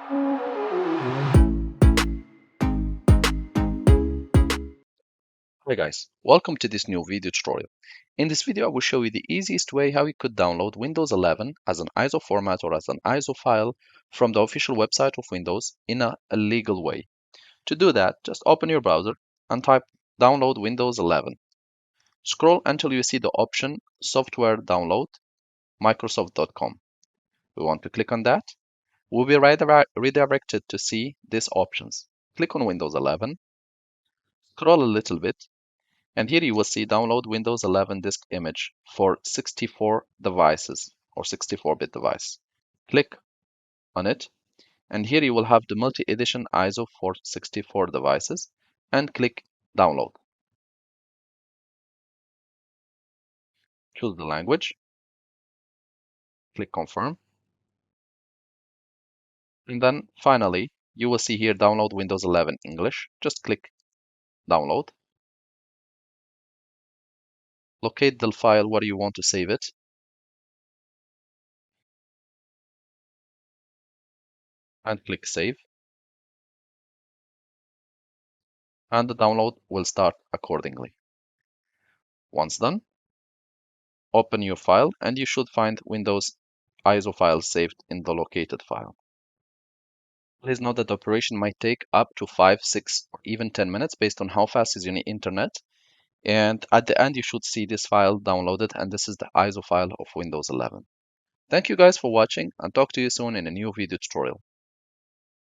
Hi guys, welcome to this new video tutorial. In this video I will show you the easiest way how you could download Windows 11 as an ISO format or as an ISO file from the official website of Windows in a legal way. To do that, just open your browser and type download Windows 11. Scroll until you see the option software download microsoft.com. We want to click on that. We'll be redirected to see these options. Click on Windows 11, scroll a little bit, and here you will see download Windows 11 disk image for 64 devices or 64-bit device. Click on it, and here you will have the multi-edition ISO for 64 devices, and click download. Choose the language, click confirm, and then finally you will see here download Windows 11 English. Just click download. Locate the file where you want to save it, and click save, and the download will start accordingly. Once done, open your file and you should find Windows ISO file saved in the located file. Please note that the operation might take up to 5, 6, or even 10 minutes based on how fast is your internet. And at the end, you should see this file downloaded, and this is the ISO file of Windows 11. Thank you guys for watching, and talk to you soon in a new video tutorial.